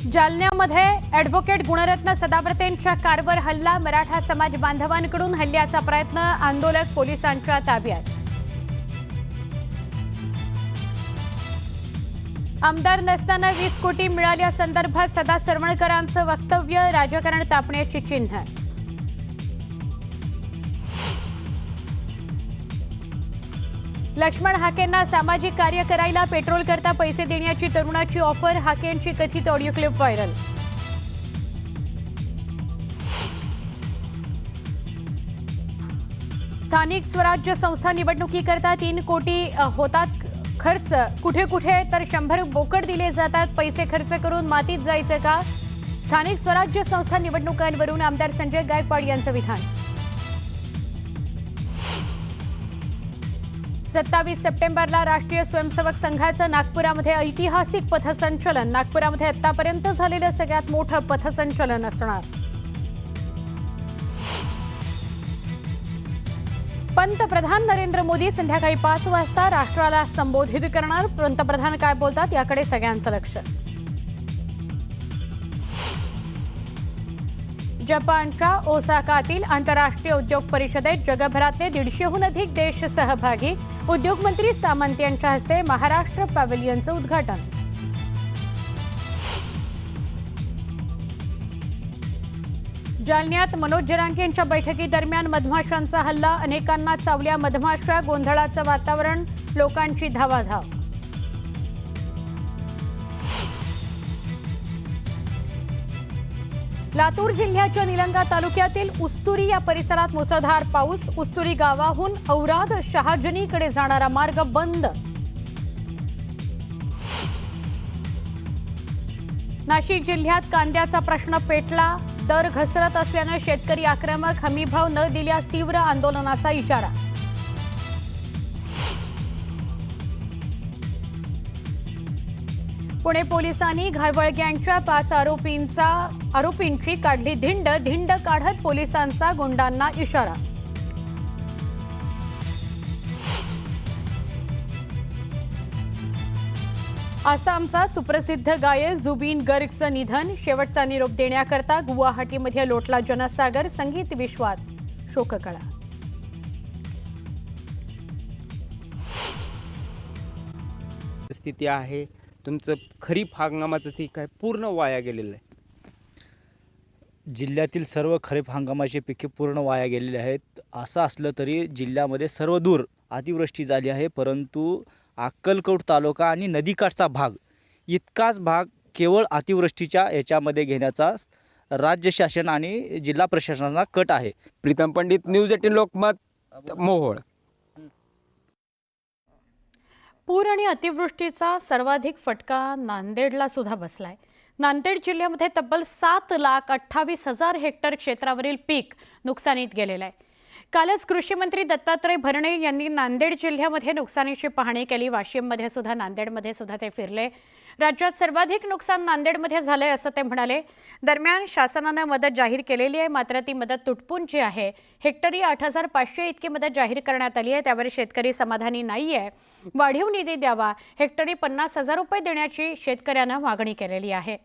जालन्यामध्ये advocate Gunratna सदावर्तेंच्या कारवर हल्ला, मराठा समाज बांधवांकडून हल्ल्याचा प्रयत्न, आंदोलक पोलिसांच्या ताब्यात. आमदार नसताना 20 कोटी मिळाल्यासंदर्भात सदा सरवणकरांचं वक्तव्य, राजकारण तापण्याची चिन्ह. लक्ष्मण हाकेंना सामाजिक कार्य करायला पेट्रोल करता पैसे देण्याची तरुणाची ऑफर, हाकेंची कथित ऑडिओ क्लिप व्हायरल. स्थानिक स्वराज्य संस्था निवडणुकीकरता 3 कोटी होतात खर्च, कुठे कुठे तर 100 बोकड दिले जातात. पैसे खर्च करून मातीत जायचं का? स्थानिक स्वराज्य संस्था निवडणुकांवरून आमदार संजय गायकवाड यांचं विधान. 27 सप्टेंबरला राष्ट्रीय स्वयंसेवक संघाचं नागपुरामध्ये ऐतिहासिक पथसंचलन. नागपुरामध्ये आतापर्यंत झालेलं सगळ्यात मोठं पथसंचलन असणार. पंतप्रधान नरेंद्र मोदी संध्याकाळी 5 वाजता राष्ट्राला संबोधित करणार. पंतप्रधान काय बोलतात याकडे सगळ्यांचं लक्ष. जपानच्या ओसाकातील आंतरराष्ट्रीय उद्योग परिषदेत जगभरातले 150हून अधिक देश सहभागी. उद्योगमंत्री सामंत यांच्या हस्ते महाराष्ट्र पॅव्हेलियनचं उद्घाटन. जालन्यात मनोज जरांगेंच्या बैठकीदरम्यान मधमाशांचा हल्ला, अनेकांना चावल्या मधमाशा, गोंधळाचं वातावरण, लोकांची धावाधाव. लातूर जिल्ह्याच्या निलंगा तालुक्यातील उस्तुरी या परिसरात मुसळधार पाऊस. उस्तुरी गावाहून औराद शहाजनीकडे जाणारा मार्ग बंद. नाशिक जिल्ह्यात कांद्याचा प्रश्न पेटला, दर घसरत असल्याने शेतकरी आक्रमक, हमीभाव न दिल्यास तीव्र आंदोलनाचा इशारा. पुणे पोलिसांनी घायवळ गँगच्या 5 आरोपींची काढली धिंड काढत पोलिसांचा गुंडांना इशारा. आसामचा सुप्रसिद्ध गायक जुबिन गर्गचं निधन. शेवटचा निरोप देण्याकरता गुवाहाटीमध्ये लोटला जनसागर. संगीत विश्वात शोककळा. स्थिती आहे तुमचं खरीप हंगामाचं ती काय पूर्ण वाया गेलेलं आहे. जिल्ह्यातील सर्व खरीप हंगामाची पिके पूर्ण वाया गेलेली आहेत. असं असलं तरी जिल्ह्यामध्ये सर्व दूर अतिवृष्टी झाली आहे, परंतु अक्कलकोट तालुका आणि नदीकाठचा भाग इतकाच भाग केवळ अतिवृष्टीच्या याच्यामध्ये घेण्याचा राज्य शासन आणि जिल्हा प्रशासनाचा कट आहे. प्रीतम पंडित, न्यूज 18 लोकमत, मोहोळ. पूर आणि अतिवृष्टीचा सर्वाधिक फटका नांदेडला सुद्धा बसलाय. नांदेड जिल्ह्यामध्ये तब्बल 7,28,000 हेक्टर क्षेत्रावरील पीक नुकसानीत गेलेलं आहे. कालच कृषी मंत्री दत्तात्रय भरणे यांनी नांदेड जिल्ह्यामध्ये नुकसानीची पाहणी केली. वाशिममध्ये सुद्धा, नांदेडमध्ये सुद्धा ते फिरले. राज्यात सर्वाधिक नुकसान नांदेडमध्ये झालंय असं ते म्हणाले. दरम्यान शासनानं मदत जाहीर केलेली आहे, मात्र ती मदत तुटपुंजी आहे. हेक्टरी 8,500 इतकी मदत जाहीर करण्यात आली आहे, त्यावर शेतकरी समाधानी नाही आहे. वाढीव निधी द्यावा, हेक्टरी 50,000 रुपये देण्याची शेतकऱ्यांना मागणी केलेली आहे.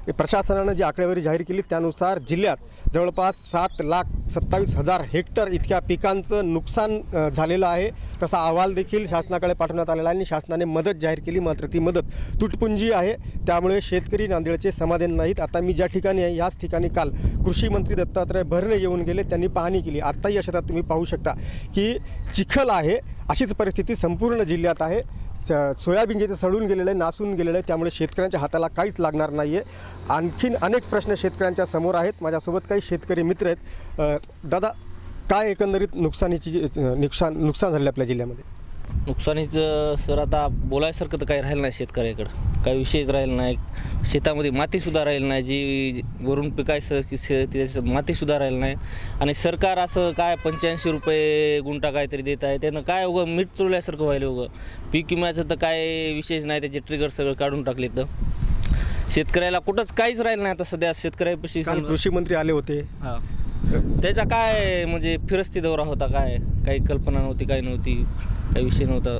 प्रशासनानं जी आकडेवारी जाहीर केली त्यानुसार जिल्ह्यात जवळपास 7,27,000 हेक्टर इतक्या पिकांचं नुकसान झालेलं आहे. तसा अहवाल देखील शासनाकडे पाठवण्यात आलेला आहे आणि शासनाने मदत जाहीर केली, मात्र ती मदत तुटपुंजी आहे. त्यामुळे शेतकरी नांदेडचे समाधान नाहीत. आता मी ज्या ठिकाणी आहे याच ठिकाणी काल कृषी मंत्री दत्तात्रय भरणे येऊन गेले, त्यांनी पाहणी केली. आत्ताही या शेतात तुम्ही पाहू शकता की चिखल आहे. अशीच परिस्थिती संपूर्ण जिल्ह्यात आहे. सोयाबीन जे सडून गेलेलं आहे, नासून गेलेलं आहे, त्यामुळे शेतकऱ्यांच्या हाताला काहीच लागणार नाही आहे. आणखीन अनेक प्रश्न शेतकऱ्यांच्या समोर आहेत. माझ्यासोबत काही शेतकरी मित्र आहेत. दादा, काय एकंदरीत नुकसान झालेलं आपल्या जिल्ह्यामध्ये? नुकसानीचं सर आता बोलायसारखं तर काही राहिलं नाही. शेतकऱ्याकडं काही विषयच राहिला नाही. शेतामध्ये मातीसुद्धा राहिली नाही, जी वरून पिकायचं त्याचं मातीसुद्धा राहिलं नाही. आणि सरकार असं काय 85 रुपये गुंठा काहीतरी देत आहे, त्यानं काय उगं मीठ चोरल्यासारखं व्हायलं. उगं पीक विम्याचं तर काय विषयच नाही, त्याचे ट्रिगर सगळं काढून टाकले. तर शेतकऱ्याला कुठंच काहीच राहिलं नाही आता सध्या. शेतकऱ्यापाशी कृषी मंत्री आले होते, हां, त्याचा काय म्हणजे फिरस्ती दौरा होता, काय काही कल्पना नव्हती, काही नव्हती. काही विषय नव्हता.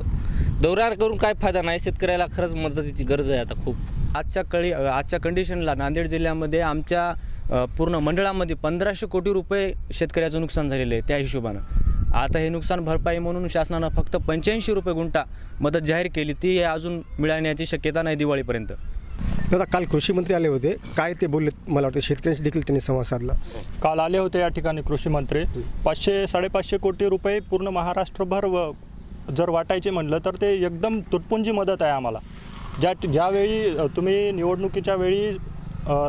दौरा करून काय फायदा नाही. शेतकऱ्याला खरंच मदतीची गरज आहे आता खूप. आजच्या कंडिशनला नांदेड जिल्ह्यामध्ये आमच्या पूर्ण मंडळामध्ये 1500 कोटी रुपये शेतकऱ्याचं नुकसान झालेलं आहे. त्या हिशोबानं आता हे नुकसान भरपाई म्हणून शासनानं फक्त 85 रुपये गुंठा मदत जाहीर केली. ती अजून मिळण्याची शक्यता नाही दिवाळीपर्यंत. दादा, काल कृषी मंत्री आले होते, काय ते बोलले? मला वाटतं शेतकऱ्यांशी देखील त्यांनी संवाद साधला. काल आले होते या ठिकाणी कृषी मंत्री. 500-550 कोटी रुपये पूर्ण महाराष्ट्रभर जर वाटायचे म्हटलं तर ते एकदम तुटपुंजी मदत आहे आम्हाला. ज्यावेळी तुम्ही निवडणुकीच्या वेळी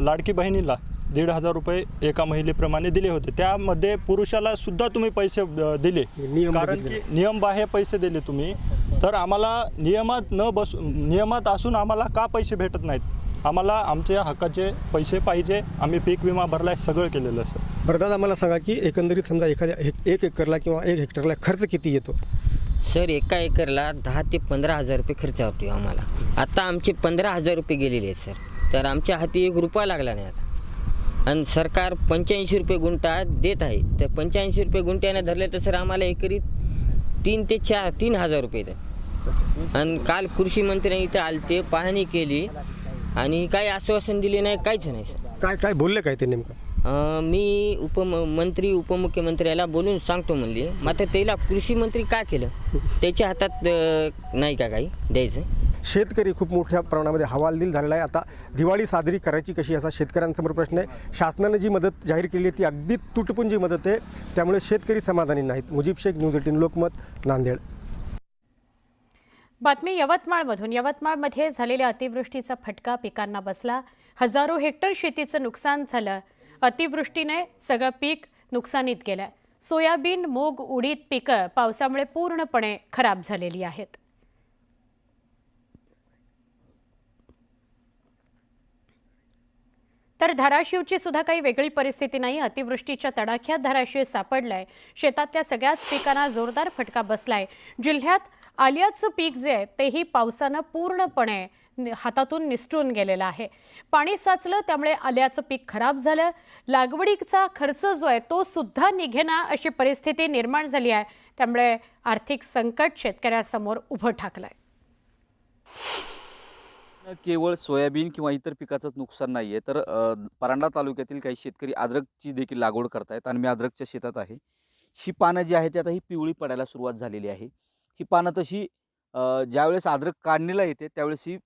लाडकी बहिणीला 1,500 रुपये एका महिलेप्रमाणे दिले होते, त्यामध्ये पुरुषाला सुद्धा तुम्ही पैसे दिले, कारण की नियमबाह्य पैसे दिले तुम्ही. तर आम्हाला नियमात असून आम्हाला का पैसे भेटत नाहीत? आम्हाला आमच्या हक्काचे पैसे पाहिजे. आम्ही पीक विमा भरलाय, सगळं केलेलं असं. बरं दादा, मला सांगा की एकंदरीत समजा एखाद्या 1 एकरला किंवा 1 हेक्टरला खर्च किती येतो? सर, एका एकरला 10 ते 15,000 रुपये खर्च होतो आम्हाला. आता आमचे 15,000 रुपये गेलेले आहेत सर. तर आमच्या हाती 1 रुपया लागला नाही आता. आणि सरकार 85 रुपये गुंठा देत आहे. तर 85 रुपये गुंठ्याने धरले तर सर आम्हाला एकरी 3 ते 3,000 रुपये येतात. आणि काल कृषी मंत्र्यांनी इथं आलते, पाहणी केली आणि काही आश्वासन दिले नाही, काहीच नाही सर. काय बोलले काय ते नेमकं? मी उपमुख्यमंत्र्याला बोलून सांगतो म्हणले. मात्र त्याला कृषी मंत्री काय केलं? त्याच्या हातात नाही का काही द्यायचं? शेतकरी खूप मोठ्या प्रमाणामध्ये हवालदिल झालेला आहे. आता दिवाळी साजरी करायची कशी, असा शेतकऱ्यांसमोर प्रश्न आहे. शासनानं जी मदत जाहीर केली आहे ती अगदी तुटपुंजी मदत आहे, त्यामुळे शेतकरी समाधानी नाहीत. मुजीब शेख, न्यूज 18 लोकमत, नांदेड. बातमी यवतमाळमधून. यवतमाळमध्ये झालेल्या अतिवृष्टीचा फटका पिकांना बसला. हजारो हेक्टर शेतीचं नुकसान झालं. अतिवृष्टीने सगळं पीक नुकसानीत गेलं. सोयाबीन, मूग, उडीद पिकं पावसामुळे पूर्णपणे खराब झालेली आहेत. तर धाराशिवची सुद्धा काही वेगळी परिस्थिती नाही. अतिवृष्टीच्या तडाख्यात धाराशिव सापडलाय. शेतातल्या सगळ्याच पिकांना जोरदार फटका बसलाय. जिल्ह्यात आल्याचं पीक जे आहे तेही पावसानं पूर्णपणे हातातून निसटून गेलेलं आहे. पाणी साचलं, त्यामुळे आल्याचं पीक खराब झालं. लागवडीचा खर्च जो आहे तो सुद्धा निघेना अशी परिस्थिती निर्माण झाली आहे. त्यामुळे आर्थिक संकट शेतकऱ्यासमोर उभं ठाकलंय. केवळ सोयाबीन किंवा इतर पिकाचंच नुकसान नाही आहे, तर परांडा तालुक्यातील काही शेतकरी अद्रकची देखील लागवड करतायत. आणि मी अद्रकच्या शेतात आहे. ही पानं जी आहेत ती आता ही पिवळी पडायला सुरुवात झालेली आहे. ही पानं तशी ज्यावेळेस अद्रक काढणीला येते त्यावेळेस ही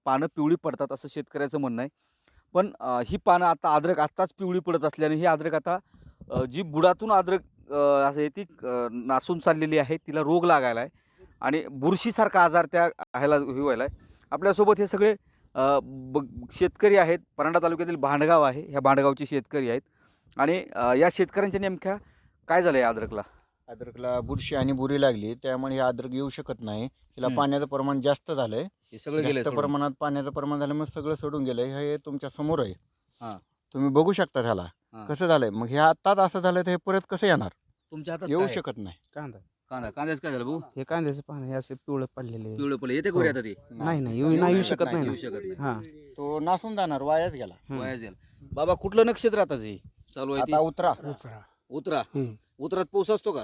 पानं पिवळी पडतात असं शेतकऱ्याचं म्हणणं आहे. पण ही पानं आता अद्रक आत्ताच पिवळी पडत असल्याने ही अद्रक आता जी बुडातून अद्रक असं ती नासून चाललेली आहे, तिला रोग लागायला आहे आणि बुरशीसारखा आजार त्या ह्याला व्हायला आहे. आपल्यासोबत हे सगळे शेतकरी आहेत. परांडा तालुक्यातील भांडगाव आहे, ह्या भांडगावचे शेतकरी आहेत. आणि या शेतकऱ्यांच्या नेमक्या काय झालं आहे अद्रकला? अद्रकला बुरशी आणि बुरी लागली, त्यामुळे हे अद्रक येऊ शकत नाही. हिला पाण्याचं प्रमाण जास्त झालंय. हे सगळं गेलं जास्त प्रमाणात पाण्याचं प्रमाण झाल्यामुळे सगळं सोडून गेलंय. हे तुमच्या समोर आहे. हां, तुम्ही बघू शकता ह्याला कसं झालंय. मग हे आत्ताच असं झालंय तर हे परत कसं येणार? तुमच्या हातात येऊ शकत नाही. कांद्याचं काय झालं भाऊ? हे कांद्याचं पान हे असे पिवळं पडलेले. पिवळं पडलं, येते गोरी आता ते? नाही येऊ शकत नाही. येऊ शकत नाही. हां, तो नासून जाणार, वायाच गेला. वाया जाईल. बाबा, कुठलं नक्षत्र आता हे चालू आहे? आता उतरा. उतरा. उतरात पाऊस असतो का?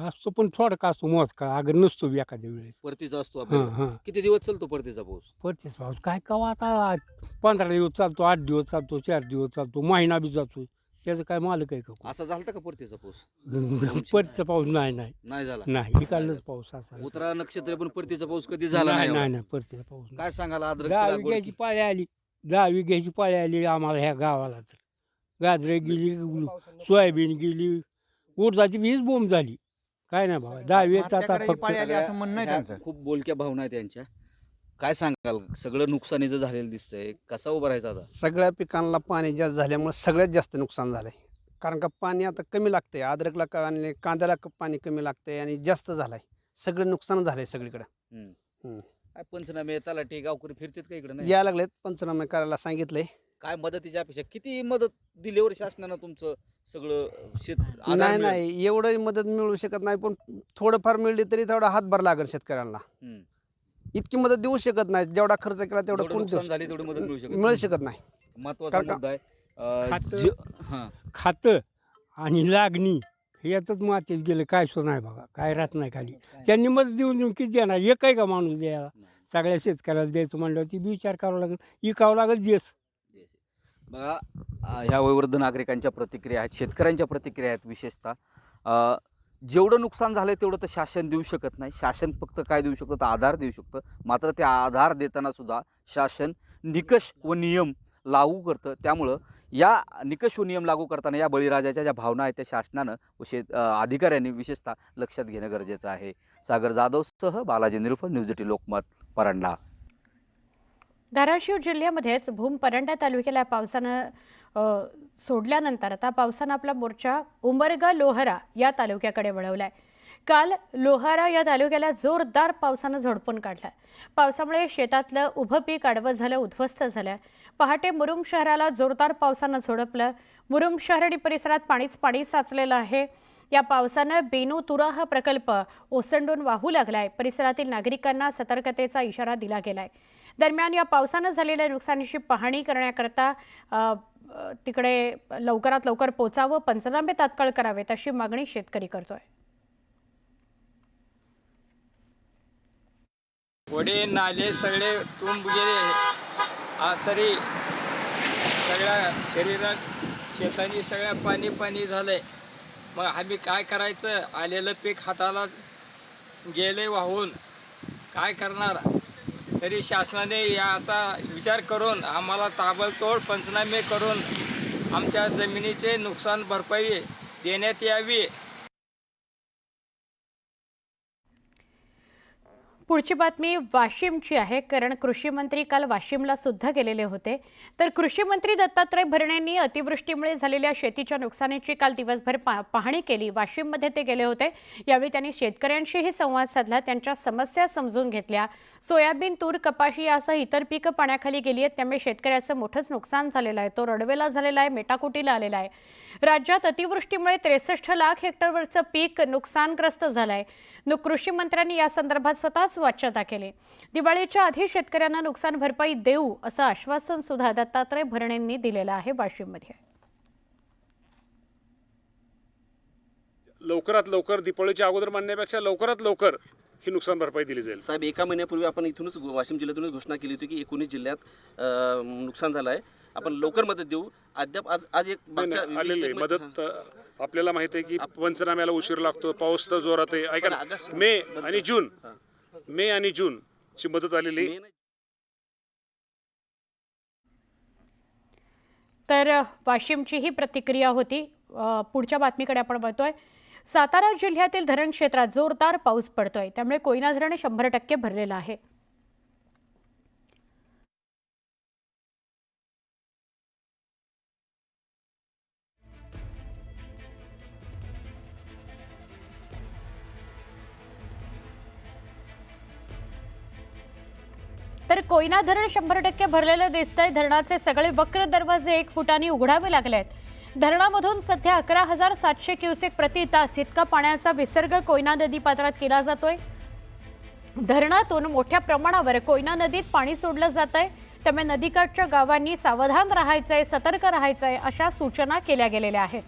असतो पण थोडा का असतो मोज का अगर नसतो बी एखाद्या वेळेस. परतीचा असतो आपल्याला. किती दिवस चालतो परतीचा पाऊस? परतीच पाऊस काय कवा आता 15 दिवस चालतो, 8 दिवस चालतो, 4 दिवस चालतो, महिना बी जातो. त्याचं काय मालक आहे का? असा झालता का परतीचा पाऊस? परतीचा पाऊस नाही झाला. नाही इकडलाच पाऊस असा. उतरा नक्षत्र पण परतीचा पाऊस कधी झाला नाही. नाही परतीचा पाऊस. काय सांगाल? 10 विघ्याची पाळी आली, 10 विघ्याची पाळी आली आम्हाला ह्या गावाला. तर गाजरे गेली, सोयाबीन गेली, उडदाची वीज बोंब झाली. काय नाही बाबा, 10 असं म्हणणं आहे त्यांचं. खूप बोलक्या भावना आहेत त्यांच्या. काय सांगाल? सगळं नुकसानीचं झालेलं दिसतंय, कसा उभं राहायचं आता? सगळ्या पिकांना पाणी जास्त झाल्यामुळे सगळ्यात जास्त नुकसान झालंय. कारण का पाणी आता कमी लागतंय. अद्रकला आणि कांद्याला पाणी कमी लागतंय आणि जास्त झालंय. सगळं नुकसान झालंय सगळीकडे. काय पंचनामे, तलाठी, गावकरी फिरतात का इकडे? यायला लागलेत, पंचनामे करायला सांगितलंय. काय मदतीची अपेक्षा? किती मदत दिल्यावर शासनानं तुमचं सगळं शेत नाही एवढं मदत मिळू शकत नाही, पण थोडंफार मिळली तरी थोडा हातभार लागेल शेतकऱ्यांना. इतकी मदत देऊ शकत नाही. जेवढा खर्च केला तेवढा कोण झाली तेवढी मदत मिळू शकत नाही. महत्वाचा मुद्दा आहे. खातं आणि लागणी यातच मातीत गेलं, काय सो नाही बघा, काय राहत नाही खाली. त्यांनी मदत देऊन किती देणार, एक आहे का माणूस द्यायला? सगळ्या शेतकऱ्याला द्यायचं म्हणल्यावर ती विचार करावा लागेल, विकावं लागेल देश. बघा ह्या वयोवृद्ध नागरिकांच्या प्रतिक्रिया आहेत, शेतकऱ्यांच्या प्रतिक्रिया आहेत. विशेषतः जेवढं नुकसान झालं तेवढं तर शासन देऊ शकत नाही. शासन फक्त काय देऊ शकतं तर आधार देऊ शकतं. मात्र ते आधार देताना सुद्धा शासन निकष व नियम लागू करतं. त्यामुळं या निकष व नियम लागू करताना या बळीराजाच्या ज्या भावना आहेत त्या शासनानं व अधिकाऱ्यांनी विशेषतः लक्षात घेणं गरजेचं आहे. सागर जाधवसह बालाजी निरुफळ, न्यूज 18 लोकमत, परांडा. धाराशिव जिल्ह्यामध्येच भूम परंडा तालुक्याला पावसानं सोडल्यानंतर आता पावसानं आपला मोर्चा उमरगा लोहारा या तालुक्याकडे वळवलाय. काल लोहारा या तालुक्याला जोरदार पावसानं झोडपून काढलं. पावसामुळे शेतातलं उभं पीक आडवं झालं, उद्ध्वस्त झालं. पहाटे मुरुम शहराला जोरदार पावसानं झोडपलं. मुरुम शहर आणि परिसरात पाणीच पाणी साचलेलं आहे. या पावसानं बेनू तुरा हा प्रकल्प ओसंडून वाहू लागलाय. परिसरातील नागरिकांना सतर्कतेचा इशारा दिला गेलाय. दरम्यान या पावसानं झालेल्या नुकसानीची पाहणी करण्याकरता तिकडे लवकरात लवकर पोचावं, पंचनामे तात्काळ करावेत अशी मागणी शेतकरी करतोय. वडे नाले सगळे तुंब गेले, तरी सगळ्या शरीरात शेतानी सगळ्या पाणी पाणी झालंय. मग आम्ही काय करायचं? आलेलं पीक हाताला गेले वाहून, काय करणार? तरी शासनाने याचा विचार करून आम्हाला ताबडतोब पंचनामे करून आमच्या जमिनीचे नुकसान भरपाई देण्यात यावी. पुढची बातमी वाशिमची आहे, कारण कृषी मंत्री काल वाशिमला सुद्धा गेलेले होते. तर कृषी मंत्री दत्तात्रय भरणेंनी अतिवृष्टीमुळे झालेल्या शेतीच्या नुकसानीची काल दिवसभर पाहणी केली. वाशिममध्ये ते गेले होते. यावेळी त्यांनी शेतकऱ्यांशीही संवाद साधला, त्यांच्या समस्या समजून घेतल्या. सोयाबीन, तूर, कपाशी यासह इतर पिकं पाण्याखाली गेली आहेत. त्यामुळे शेतकऱ्याचं मोठंच नुकसान झालेलं आहे. तो रडवेला झालेला आहे, मेटाकुटीला आलेला आहे. राज्यात अतिवृष्टीमुळे 63 लाख हेक्टरवरचं पीक नुकसानग्रस्त झालं आहे. कृषी मंत्र्यांनी या संदर्भात स्वतःच वाच्यता केली. दिवाळीच्या आधी शेतकऱ्यांना नुकसान भरपाई देऊ असं आश्वासन सुद्धा दत्तात्रय भरणेंनी दिलेलं आहे वाशिममध्ये. लवकरात लवकर दिवाळीच्या अगोदर मानण्यापेक्षा लवकरात लवकर ही नुकसान भरपाई दिली जाईल. साहेब, 1 महिन्यापूर्वी आपण इथूनच वाशिम जिल्ह्यातूनच घोषणा केली होती की 19 जिल्ह्यात नुकसान झालं आहे, आपण लवकर मदत देऊ. अद्याप आज एक आलेली मदत आपल्याला माहिती आहे की पंचनाम्याला उशीर लागतो, पाऊस तर जोरात आहे. ऐका ना, मे आणि जून ची मदत आलेली. तर वाशिमची ही प्रतिक्रिया होती. पुढच्या बातमीकडे आपण बघतोय. सातारा जिल्ह्यातील धरण क्षेत्रात जोरदार पाऊस पडतोय, त्यामुळे कोयना धरण 100% भरलेलं आहे. तर कोयना धरण 100% भरलेलं दिसतंय. धरणाचे सगळे वक्र दरवाजे 1 फुटांनी उघडावे लागले आहेत. धरणामधून सध्या 11,700 क्युसेक प्रति तास इतका पाण्याचा विसर्ग कोयना नदी पात्रात केला जातोय. धरणातून मोठ्या प्रमाणावर कोयना नदीत पाणी सोडलं जात आहे. त्यामुळे नदीकाठच्या गावांनी सावधान राहायचंय, सतर्क राहायचंय अशा सूचना केल्या गेलेल्या आहेत.